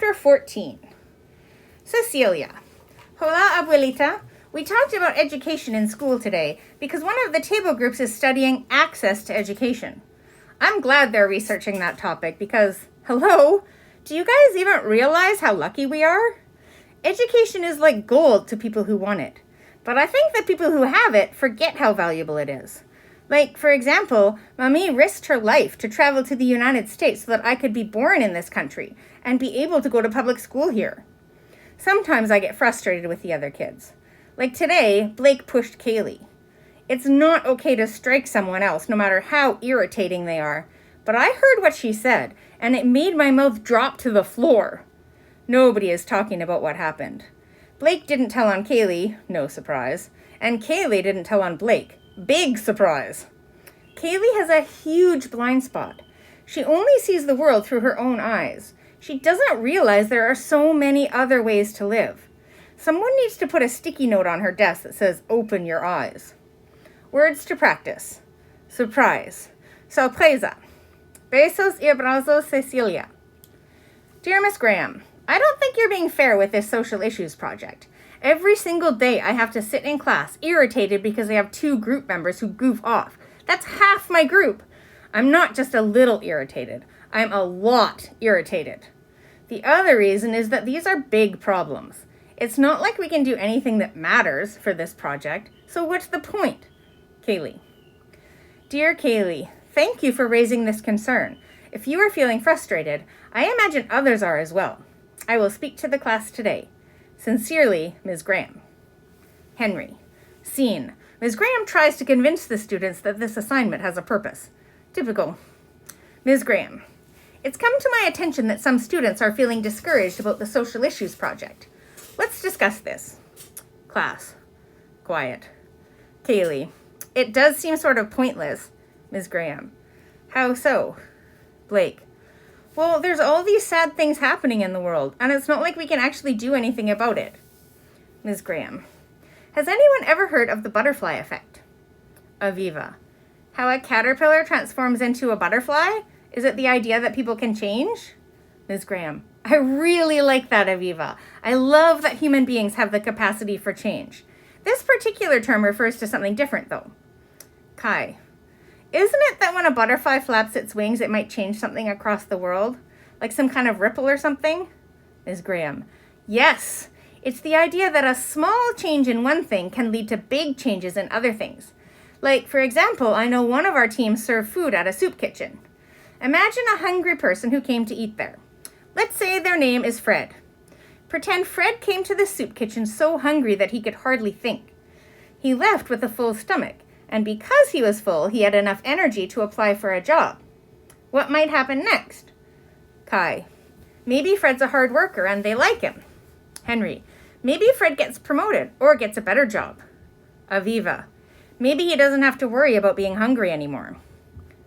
Chapter 14. Cecilia. Hola, abuelita. We talked about education in school today because one of the table groups is studying access to education. I'm glad they're researching that topic because, hello, do you guys even realize how lucky we are? Education is like gold to people who want it, but I think that people who have it forget how valuable it is. Like, for example, Mommy risked her life to travel to the United States so that I could be born in this country and be able to go to public school here. Sometimes I get frustrated with the other kids. Like today, Blake pushed Kaylee. It's not okay to strike someone else, no matter how irritating they are. But I heard what she said, and it made my mouth drop to the floor. Nobody is talking about what happened. Blake didn't tell on Kaylee, no surprise, and Kaylee didn't tell on Blake. Big surprise. Kaylee has a huge blind spot. She only sees the world through her own eyes. She doesn't realize there are so many other ways to live. Someone needs to put a sticky note on her desk that says, "Open your eyes." Words to practice. Surprise. Sorpresa. Besos y abrazos, Cecilia. Dear Miss Graham, I don't think you're being fair with this social issues project. Every single day I have to sit in class irritated because I have 2 group members who goof off. That's half my group. I'm not just a little irritated. I'm a lot irritated. The other reason is that these are big problems. It's not like we can do anything that matters for this project, so what's the point? Kaylee. Dear Kaylee, thank you for raising this concern. If you are feeling frustrated, I imagine others are as well. I will speak to the class today. Sincerely, Ms. Graham. Henry. Scene. Ms. Graham tries to convince the students that this assignment has a purpose. Typical. Ms. Graham. It's come to my attention that some students are feeling discouraged about the social issues project. Let's discuss this. Class. Quiet. Kaylee. It does seem sort of pointless. Ms. Graham. How so? Blake. Well, there's all these sad things happening in the world, and it's not like we can actually do anything about it. Ms. Graham. Has anyone ever heard of the butterfly effect? Aviva. How a caterpillar transforms into a butterfly? Is it the idea that people can change? Ms. Graham. I really like that, Aviva. I love that human beings have the capacity for change. This particular term refers to something different, though. Kai. Isn't it that when a butterfly flaps its wings, it might change something across the world? Like some kind of ripple or something? Ms. Graham. Yes. It's the idea that a small change in one thing can lead to big changes in other things. Like, for example, I know one of our teams served food at a soup kitchen. Imagine a hungry person who came to eat there. Let's say their name is Fred. Pretend Fred came to the soup kitchen so hungry that he could hardly think. He left with a full stomach. And because he was full, he had enough energy to apply for a job. What might happen next? Kai. Maybe Fred's a hard worker and they like him. Henry. Maybe Fred gets promoted or gets a better job. Aviva. Maybe he doesn't have to worry about being hungry anymore.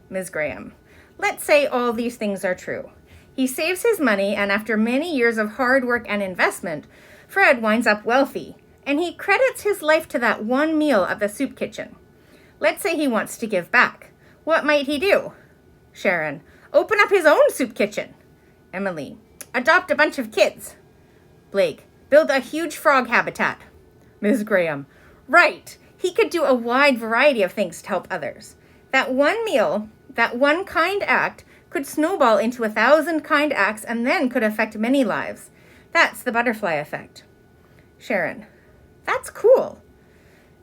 Ms. Graham. Let's say all these things are true. He saves his money, and after many years of hard work and investment, Fred winds up wealthy, and he credits his life to that one meal at the soup kitchen. Let's say he wants to give back. What might he do? Sharon. Open up his own soup kitchen. Emily. Adopt a bunch of kids. Blake. Build a huge frog habitat. Ms. Graham. Right. He could do a wide variety of things to help others. That one meal, that one kind act, could snowball into 1,000 kind acts and then could affect many lives. That's the butterfly effect. Sharon. That's cool.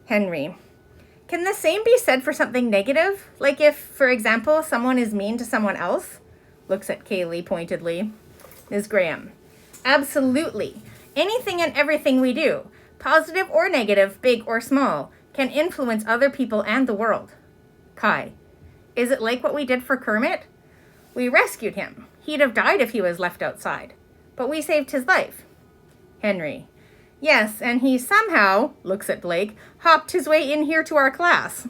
Henry. Can the same be said for something negative? Like if, for example, someone is mean to someone else? Looks at Kaylee pointedly. Ms. Graham. Absolutely. Anything and everything we do, positive or negative, big or small, can influence other people and the world. Kai. Is it like what we did for Kermit? We rescued him. He'd have died if he was left outside. But we saved his life. Henry. Yes, and he somehow, looks at Blake, hopped his way in here to our class.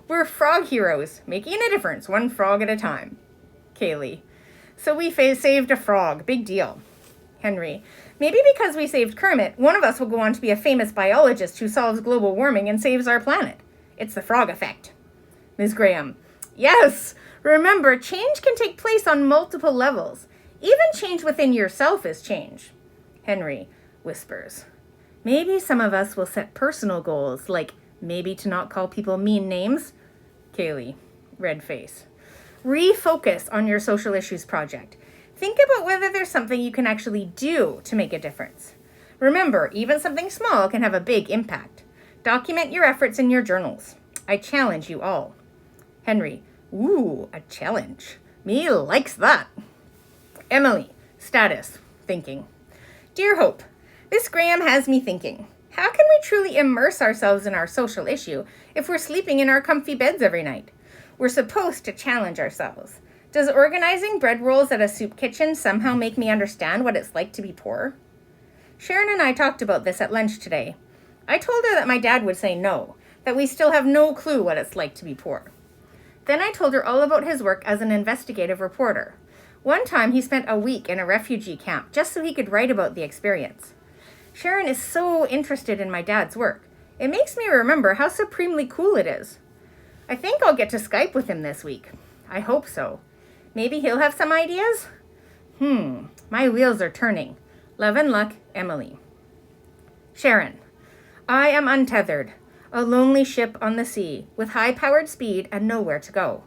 We're frog heroes, making a difference, one frog at a time. Kaylee. So we saved a frog, big deal. Henry. Maybe because we saved Kermit, one of us will go on to be a famous biologist who solves global warming and saves our planet. It's the frog effect. Ms. Graham. Yes! Remember, change can take place on multiple levels. Even change within yourself is change. Henry whispers. Maybe some of us will set personal goals, like maybe to not call people mean names. Kaylee, red face. Refocus on your social issues project. Think about whether there's something you can actually do to make a difference. Remember, even something small can have a big impact. Document your efforts in your journals. I challenge you all. Henry, ooh, a challenge. Me likes that. Emily, status, thinking. Dear Hope, Miss Graham has me thinking. How can we truly immerse ourselves in our social issue if we're sleeping in our comfy beds every night? We're supposed to challenge ourselves. Does organizing bread rolls at a soup kitchen somehow make me understand what it's like to be poor? Sharon and I talked about this at lunch today. I told her that my dad would say no, that we still have no clue what it's like to be poor. Then I told her all about his work as an investigative reporter. One time he spent a week in a refugee camp just so he could write about the experience. Sharon is so interested in my dad's work. It makes me remember how supremely cool it is. I think I'll get to Skype with him this week. I hope so. Maybe he'll have some ideas? My wheels are turning. Love and luck, Emily. Sharon, I am untethered, a lonely ship on the sea, with high-powered speed and nowhere to go.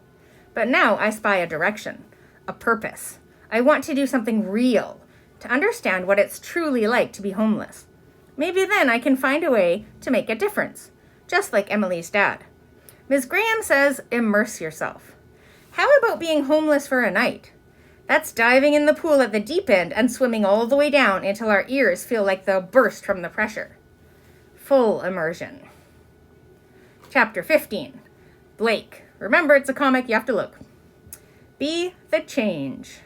But now I spy a direction, a purpose. I want to do something real, to understand what it's truly like to be homeless. Maybe then I can find a way to make a difference, just like Emily's dad. Ms. Graham says, immerse yourself. How about being homeless for a night? That's diving in the pool at the deep end and swimming all the way down until our ears feel like they'll burst from the pressure. Full immersion. Chapter 15. Blake. Remember, it's a comic, you have to look. Be the change.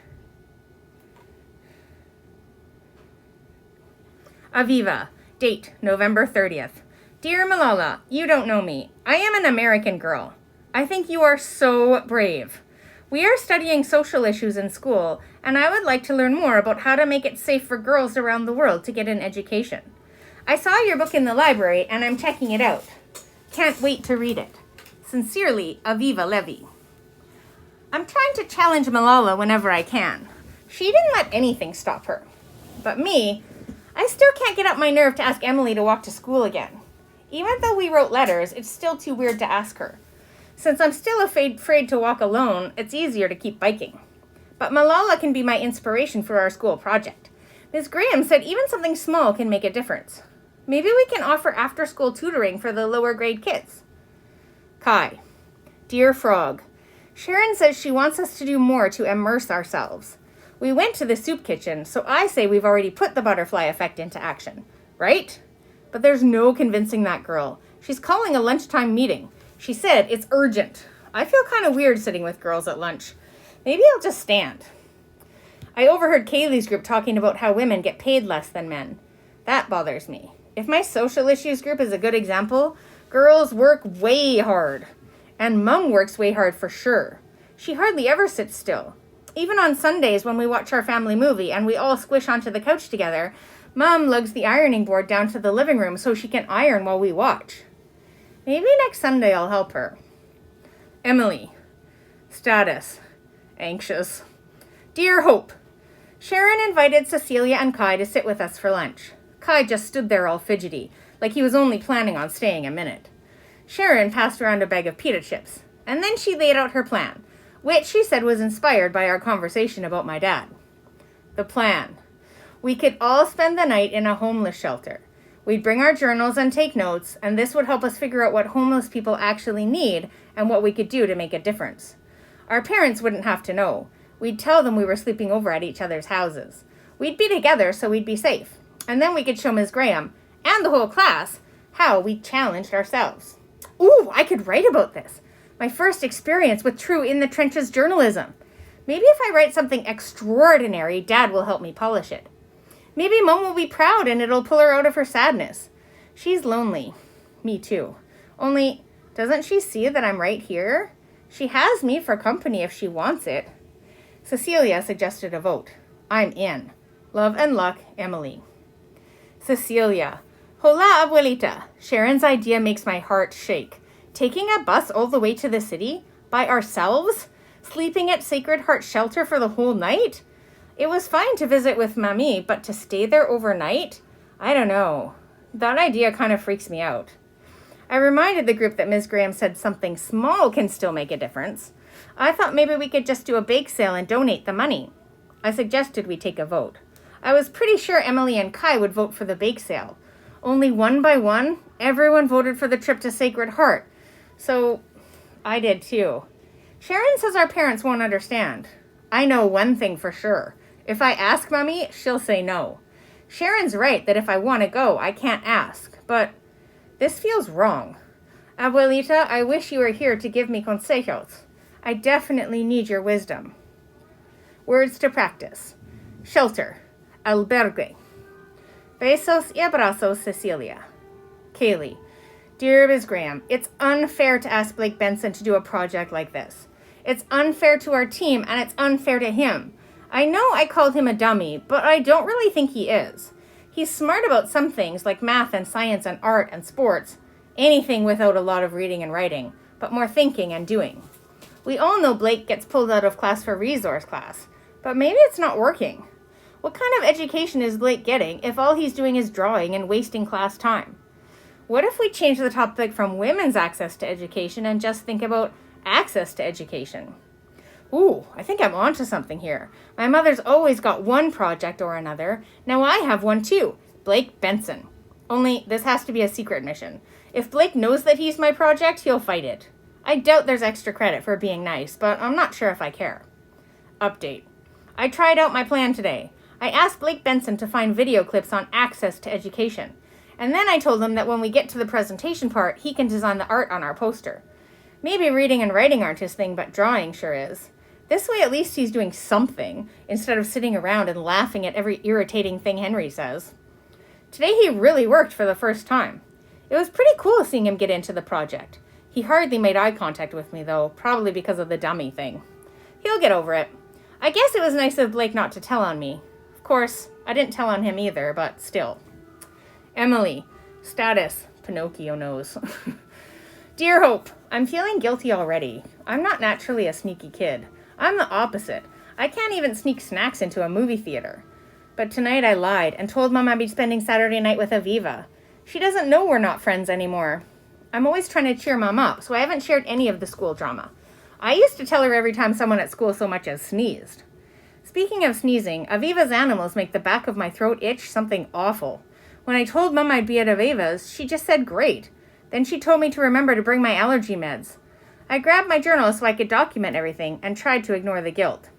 Aviva. Date, November 30th. Dear Malala, you don't know me. I am an American girl. I think you are so brave. We are studying social issues in school, and I would like to learn more about how to make it safe for girls around the world to get an education. I saw your book in the library, and I'm checking it out. Can't wait to read it. Sincerely, Aviva Levy. I'm trying to challenge Malala whenever I can. She didn't let anything stop her. But me, I still can't get up my nerve to ask Emily to walk to school again. Even though we wrote letters, it's still too weird to ask her. Since I'm still afraid to walk alone, it's easier to keep biking. But Malala can be my inspiration for our school project. Ms. Graham said even something small can make a difference. Maybe we can offer after-school tutoring for the lower grade kids. Kai. Dear Frog, Sharon says she wants us to do more to immerse ourselves. We went to the soup kitchen, so I say we've already put the butterfly effect into action, right? But there's no convincing that girl. She's calling a lunchtime meeting. She said it's urgent. I feel kind of weird sitting with girls at lunch. Maybe I'll just stand. I overheard Kaylee's group talking about how women get paid less than men. That bothers me. If my social issues group is a good example, girls work way hard. And Mum works way hard for sure. She hardly ever sits still. Even on Sundays when we watch our family movie and we all squish onto the couch together, Mum lugs the ironing board down to the living room so she can iron while we watch. Maybe next Sunday I'll help her. Emily. Status. Anxious. Dear Hope, Sharon invited Cecilia and Kai to sit with us for lunch. Kai just stood there all fidgety, like he was only planning on staying a minute. Sharon passed around a bag of pita chips, and then she laid out her plan, which she said was inspired by our conversation about my dad. The plan. We could all spend the night in a homeless shelter. We'd bring our journals and take notes, and this would help us figure out what homeless people actually need and what we could do to make a difference. Our parents wouldn't have to know. We'd tell them we were sleeping over at each other's houses. We'd be together so we'd be safe. And then we could show Ms. Graham, and the whole class, how we challenged ourselves. Ooh, I could write about this. My first experience with true in-the-trenches journalism. Maybe if I write something extraordinary, Dad will help me polish it. Maybe Mom will be proud and it'll pull her out of her sadness. She's lonely. Me too. Only, doesn't she see that I'm right here? She has me for company if she wants it. Cecilia suggested a vote. I'm in. Love and luck, Emily. Cecilia. Hola, abuelita. Sharon's idea makes my heart shake. Taking a bus all the way to the city? By ourselves? Sleeping at Sacred Heart Shelter for the whole night? It was fine to visit with Mamie, but to stay there overnight? I don't know. That idea kind of freaks me out. I reminded the group that Ms. Graham said something small can still make a difference. I thought maybe we could just do a bake sale and donate the money. I suggested we take a vote. I was pretty sure Emily and Kai would vote for the bake sale. Only one by one, everyone voted for the trip to Sacred Heart. So I did too. Sharon says our parents won't understand. I know one thing for sure. If I ask Mommy, she'll say no. Sharon's right that if I want to go, I can't ask. But this feels wrong. Abuelita, I wish you were here to give me consejos. I definitely need your wisdom. Words to practice. Shelter. Albergue. Besos y abrazos, Cecilia. Kaylee. Dear Ms. Graham, it's unfair to ask Blake Benson to do a project like this. It's unfair to our team, and it's unfair to him. I know I called him a dummy, but I don't really think he is. He's smart about some things, like math and science and art and sports. Anything without a lot of reading and writing, but more thinking and doing. We all know Blake gets pulled out of class for resource class, but maybe it's not working. What kind of education is Blake getting if all he's doing is drawing and wasting class time? What if we change the topic from women's access to education and just think about access to education? Ooh, I think I'm onto something here. My mother's always got one project or another. Now I have one too. Blake Benson. Only this has to be a secret mission. If Blake knows that he's my project, he'll fight it. I doubt there's extra credit for being nice, but I'm not sure if I care. Update. I tried out my plan today. I asked Blake Benson to find video clips on access to education. And then I told him that when we get to the presentation part, he can design the art on our poster. Maybe reading and writing aren't his thing, but drawing sure is. This way at least he's doing something, instead of sitting around and laughing at every irritating thing Henry says. Today he really worked for the first time. It was pretty cool seeing him get into the project. He hardly made eye contact with me, though, probably because of the dummy thing. He'll get over it. I guess it was nice of Blake not to tell on me. Of course, I didn't tell on him either, but still. Emily. Status. Pinocchio knows. Dear Hope, I'm feeling guilty already. I'm not naturally a sneaky kid. I'm the opposite. I can't even sneak snacks into a movie theater. But tonight I lied and told Mom I'd be spending Saturday night with Aviva. She doesn't know we're not friends anymore. I'm always trying to cheer Mom up, so I haven't shared any of the school drama. I used to tell her every time someone at school so much as sneezed. Speaking of sneezing, Aviva's animals make the back of my throat itch something awful. When I told Mom I'd be at Aviva's, she just said great. Then she told me to remember to bring my allergy meds. I grabbed my journal so I could document everything and tried to ignore the guilt.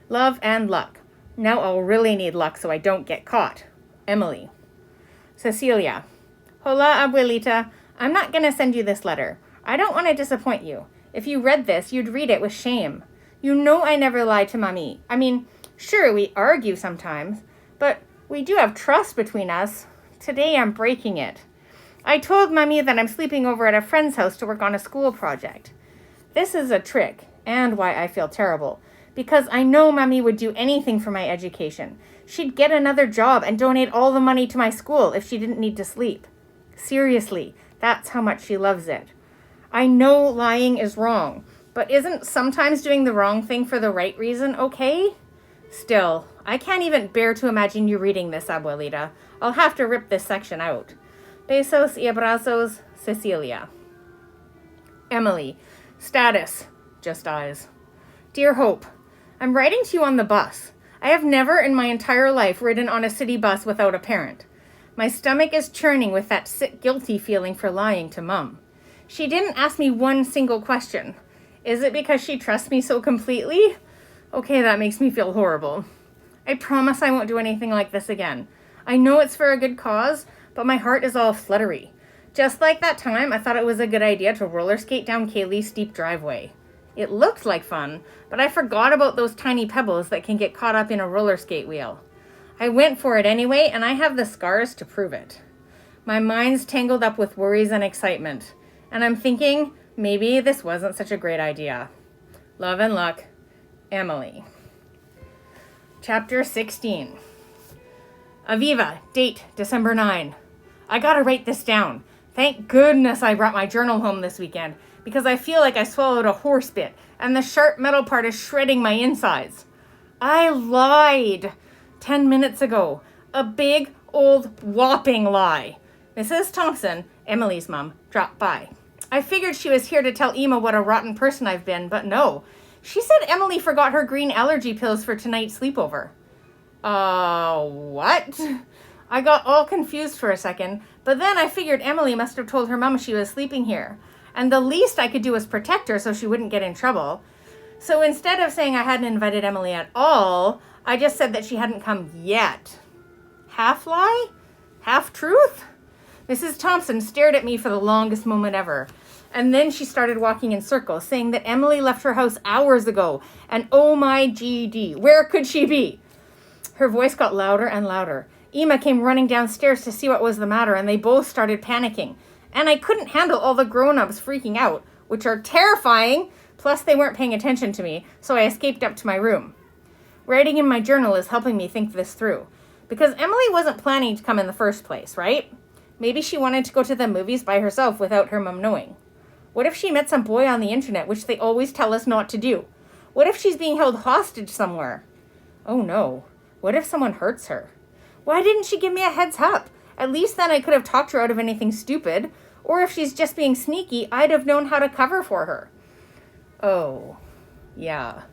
Love and luck. Now I'll really need luck so I don't get caught. Emily. Cecilia. Hola, abuelita. I'm not going to send you this letter. I don't want to disappoint you. If you read this, you'd read it with shame. You know I never lied to Mommy. I mean, sure, we argue sometimes, but we do have trust between us. Today I'm breaking it. I told Mommy that I'm sleeping over at a friend's house to work on a school project. This is a trick, and why I feel terrible, because I know Mommy would do anything for my education. She'd get another job and donate all the money to my school if she didn't need to sleep. Seriously, that's how much she loves it. I know lying is wrong, but isn't sometimes doing the wrong thing for the right reason okay? Still, I can't even bear to imagine you reading this, abuelita. I'll have to rip this section out. Besos y abrazos, Cecilia. Emily. Status. Just eyes. Dear Hope, I'm writing to you on the bus. I have never in my entire life ridden on a city bus without a parent. My stomach is churning with that sick, guilty feeling for lying to Mom. She didn't ask me one single question. Is it because she trusts me so completely? Okay, that makes me feel horrible. I promise I won't do anything like this again. I know it's for a good cause, but my heart is all fluttery. Just like that time I thought it was a good idea to roller skate down Kaylee's steep driveway. It looked like fun, but I forgot about those tiny pebbles that can get caught up in a roller skate wheel. I went for it anyway, and I have the scars to prove it. My mind's tangled up with worries and excitement, and I'm thinking maybe this wasn't such a great idea. Love and luck, Emily. Chapter 16. Aviva, date December 9. I gotta write this down. Thank goodness I brought my journal home this weekend, because I feel like I swallowed a horse bit, and the sharp metal part is shredding my insides. I lied 10 minutes ago. A big, old, whopping lie. Mrs. Thompson, Emily's mom, dropped by. I figured she was here to tell Emma what a rotten person I've been, but no. She said Emily forgot her green allergy pills for tonight's sleepover. What? I got all confused for a second, but then I figured Emily must have told her mom she was sleeping here, and the least I could do was protect her so she wouldn't get in trouble. So instead of saying I hadn't invited Emily at all, I just said that she hadn't come yet. Half lie? Half truth? Mrs. Thompson stared at me for the longest moment ever. And then she started walking in circles, saying that Emily left her house hours ago. And oh my GD, where could she be? Her voice got louder and louder. Emma came running downstairs to see what was the matter, and they both started panicking. And I couldn't handle all the grown-ups freaking out, which are terrifying. Plus, they weren't paying attention to me, so I escaped up to my room. Writing in my journal is helping me think this through. Because Emily wasn't planning to come in the first place, right? Maybe she wanted to go to the movies by herself without her mom knowing. What if she met some boy on the internet, which they always tell us not to do? What if she's being held hostage somewhere? Oh no. What if someone hurts her? Why didn't she give me a heads up? At least then I could have talked her out of anything stupid. Or if she's just being sneaky, I'd have known how to cover for her. Oh, yeah.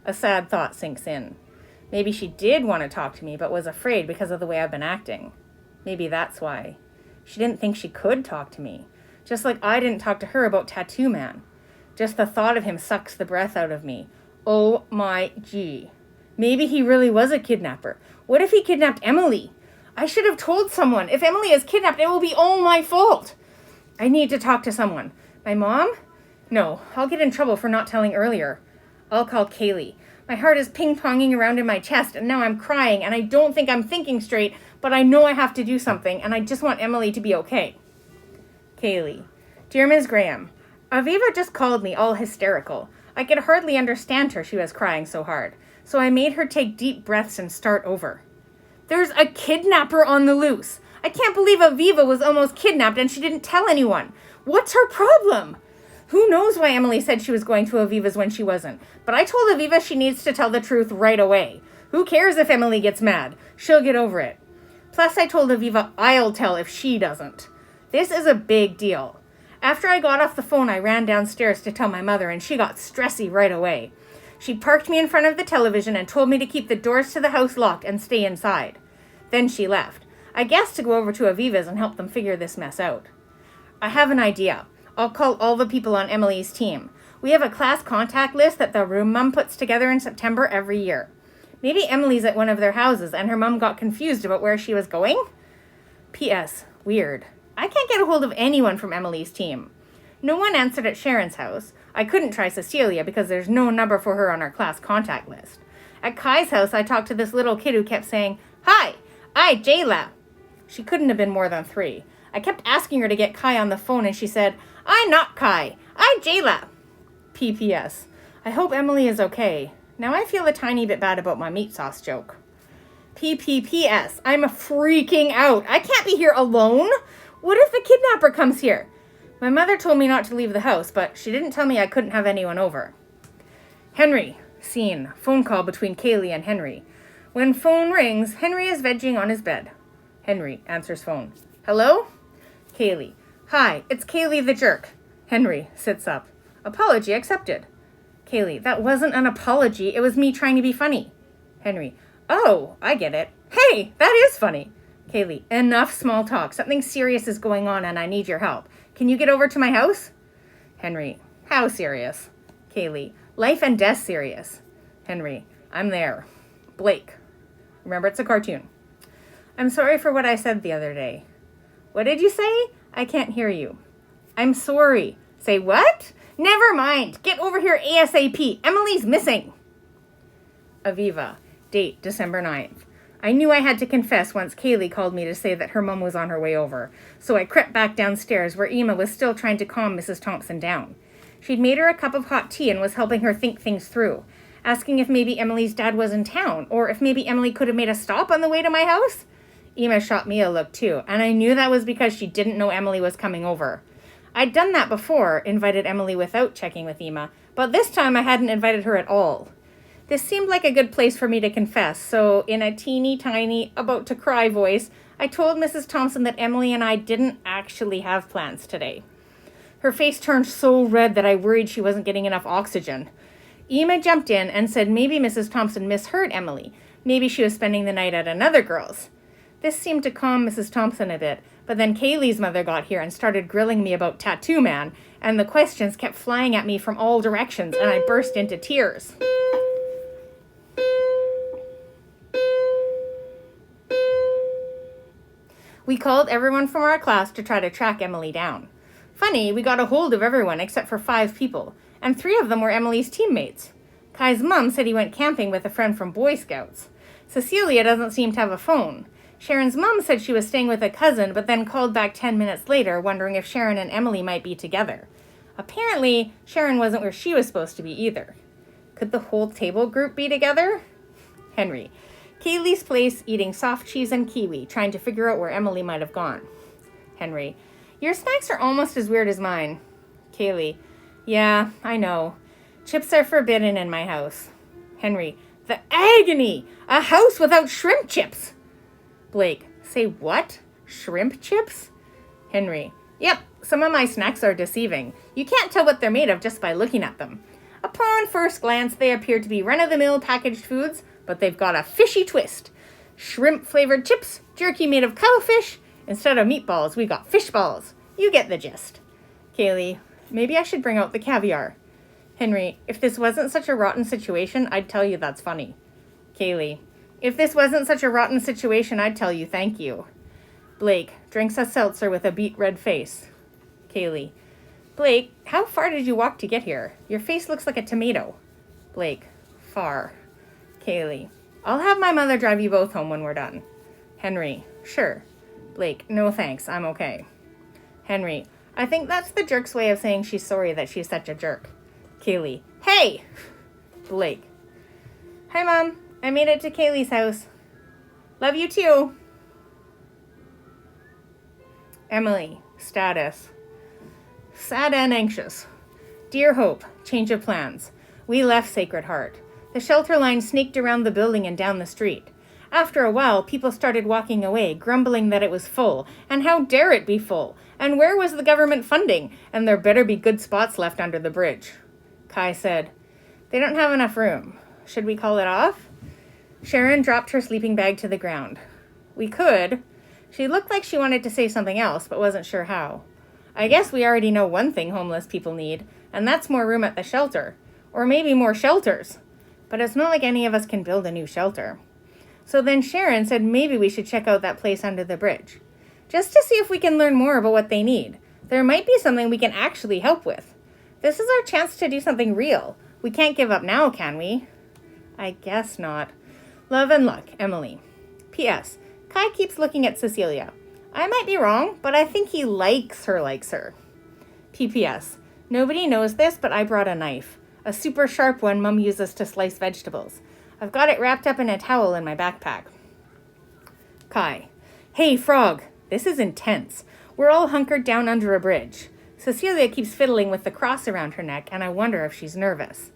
A sad thought sinks in. Maybe she did want to talk to me, but was afraid because of the way I've been acting. Maybe that's why. She didn't think she could talk to me. Just like I didn't talk to her about Tattoo Man. Just the thought of him sucks the breath out of me. Oh my gee. Maybe he really was a kidnapper. What if he kidnapped Emily? I should have told someone. If Emily is kidnapped, it will be all my fault. I need to talk to someone. My mom? No, I'll get in trouble for not telling earlier. I'll call Kaylee. My heart is ping-ponging around in my chest, and now I'm crying, and I don't think I'm thinking straight, but I know I have to do something, and I just want Emily to be okay. Kaylee. Dear Ms. Graham, Aviva just called me all hysterical. I could hardly understand her, she was crying so hard. So I made her take deep breaths and start over. There's a kidnapper on the loose. I can't believe Aviva was almost kidnapped and she didn't tell anyone. What's her problem? Who knows why Emily said she was going to Aviva's when she wasn't. But I told Aviva she needs to tell the truth right away. Who cares if Emily gets mad? She'll get over it. Plus I told Aviva I'll tell if she doesn't. This is a big deal. After I got off the phone, I ran downstairs to tell my mother, and she got stressy right away. She parked me in front of the television and told me to keep the doors to the house locked and stay inside. Then she left. I guess to go over to Aviva's and help them figure this mess out. I have an idea. I'll call all the people on Emily's team. We have a class contact list that the room mom puts together in September every year. Maybe Emily's at one of their houses and her mom got confused about where she was going? P.S. Weird. I can't get a hold of anyone from Emily's team. No one answered at Sharon's house. I couldn't try Cecilia because there's no number for her on our class contact list. At Kai's house, I talked to this little kid who kept saying, "Hi, I Jayla." She couldn't have been more than 3. I kept asking her to get Kai on the phone and she said, "I not Kai, I Jayla." P.P.S. I hope Emily is okay. Now I feel a tiny bit bad about my meat sauce joke. P.P.P.S. I'm freaking out. I can't be here alone. What if the kidnapper comes here? My mother told me not to leave the house, but she didn't tell me I couldn't have anyone over. Henry. Scene. Phone call between Kaylee and Henry. When phone rings, Henry is vegging on his bed. Henry answers phone. Hello? Kaylee. Hi, it's Kaylee the jerk. Henry sits up. Apology accepted. Kaylee. That wasn't an apology. It was me trying to be funny. Henry. Oh, I get it. Hey, that is funny. Kaylee. Enough small talk. Something serious is going on and I need your help. Can you get over to my house? Henry. How serious? Kaylee. Life and death serious. Henry. I'm there. Blake. Remember, it's a cartoon. I'm sorry for what I said the other day. What did you say? I can't hear you. I'm sorry. Say what? Never mind. Get over here ASAP. Emily's missing. Aviva. Date, December 9th. I knew I had to confess once Kaylee called me to say that her mom was on her way over, so I crept back downstairs where Emma was still trying to calm Mrs. Thompson down. She'd made her a cup of hot tea and was helping her think things through, asking if maybe Emily's dad was in town, or if maybe Emily could have made a stop on the way to my house. Emma shot me a look too, and I knew that was because she didn't know Emily was coming over. I'd done that before, invited Emily without checking with Emma, but this time I hadn't invited her at all. This seemed like a good place for me to confess, so in a teeny tiny, about to cry voice, I told Mrs. Thompson that Emily and I didn't actually have plans today. Her face turned so red that I worried she wasn't getting enough oxygen. Ema jumped in and said maybe Mrs. Thompson misheard Emily. Maybe she was spending the night at another girl's. This seemed to calm Mrs. Thompson a bit, but then Kaylee's mother got here and started grilling me about Tattoo Man, and the questions kept flying at me from all directions, and I burst into tears. We called everyone from our class to try to track Emily down. Funny, we got a hold of everyone except for 5 people, and 3 of them were Emily's teammates. Kai's mom said he went camping with a friend from Boy Scouts. Cecilia doesn't seem to have a phone. Sharon's mom said she was staying with a cousin, but then called back 10 minutes later, wondering if Sharon and Emily might be together. Apparently, Sharon wasn't where she was supposed to be either. Could the whole table group be together? Henry. Kaylee's place, eating soft cheese and kiwi, trying to figure out where Emily might have gone. Henry. Your snacks are almost as weird as mine. Kaylee. Yeah, I know. Chips are forbidden in my house. Henry. The agony! A house without shrimp chips! Blake. Say what? Shrimp chips? Henry. Yep, some of my snacks are deceiving. You can't tell what they're made of just by looking at them. Upon first glance, they appear to be run-of-the-mill packaged foods, but they've got a fishy twist. Shrimp-flavored chips, jerky made of cuttlefish. Instead of meatballs, we got fish balls. You get the gist. Kaylee. Maybe I should bring out the caviar. Henry. If this wasn't such a rotten situation, I'd tell you that's funny. Kaylee. If this wasn't such a rotten situation, I'd tell you thank you. Blake. Drinks a seltzer with a beet red face. Kaylee. Blake, how far did you walk to get here? Your face looks like a tomato. Blake. Far. Kaylee. I'll have my mother drive you both home when we're done. Henry. Sure. Blake. No thanks, I'm okay. Henry. I think that's the jerk's way of saying she's sorry that she's such a jerk. Kaylee. Hey! Blake. Hi, Mom. I made it to Kaylee's house. Love you too. Emily. Status. Sad and anxious. Dear Hope. Change of plans. We left Sacred Heart. The shelter line snaked around the building and down the street. After a while, people started walking away, grumbling that it was full, and how dare it be full, and where was the government funding, and there better be good spots left under the bridge. Kai said, They don't have enough room. Should we call it off? Sharon dropped her sleeping bag to the ground. We could. She looked like she wanted to say something else, but wasn't sure how. I guess we already know one thing homeless people need, and that's more room at the shelter. Or maybe more shelters. But it's not like any of us can build a new shelter. So then Sharon said maybe we should check out that place under the bridge. Just to see if we can learn more about what they need. There might be something we can actually help with. This is our chance to do something real. We can't give up now, can we? I guess not. Love and luck, Emily. P.S. Kai keeps looking at Cecilia. I might be wrong, but I think he likes her. P.P.S. Nobody knows this, but I brought a knife. A super sharp one Mum uses to slice vegetables. I've got it wrapped up in a towel in my backpack. Kai. Hey, Frog. This is intense. We're all hunkered down under a bridge. Cecilia keeps fiddling with the cross around her neck, and I wonder if she's nervous.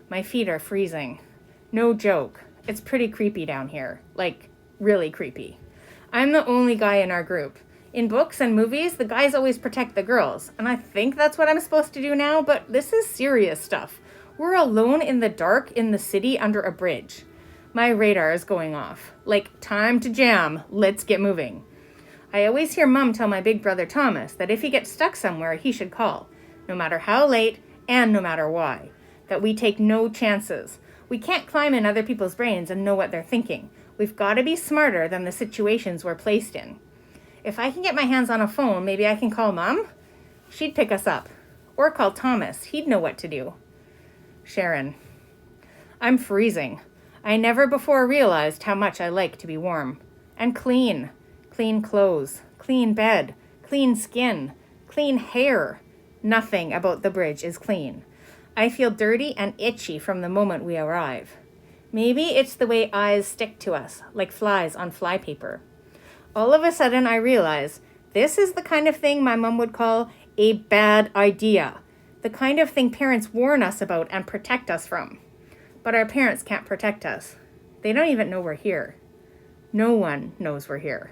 My feet are freezing. No joke. It's pretty creepy down here. Like, really creepy. I'm the only guy in our group. In books and movies, the guys always protect the girls, and I think that's what I'm supposed to do now, but this is serious stuff. We're alone in the dark in the city under a bridge. My radar is going off. Like, time to jam. Let's get moving. I always hear Mum tell my big brother Thomas that if he gets stuck somewhere, he should call. No matter how late, and no matter why. That we take no chances. We can't climb in other people's brains and know what they're thinking. We've got to be smarter than the situations we're placed in. If I can get my hands on a phone, maybe I can call Mum? She'd pick us up. Or call Thomas. He'd know what to do. Sharon. I'm freezing. I never before realized how much I like to be warm. And clean. Clean clothes. Clean bed. Clean skin. Clean hair. Nothing about the bridge is clean. I feel dirty and itchy from the moment we arrive. Maybe it's the way eyes stick to us, like flies on flypaper. All of a sudden I realize this is the kind of thing my mom would call a bad idea. The kind of thing parents warn us about and protect us from. but our parents can't protect us. They don't even know we're here. No one knows we're here.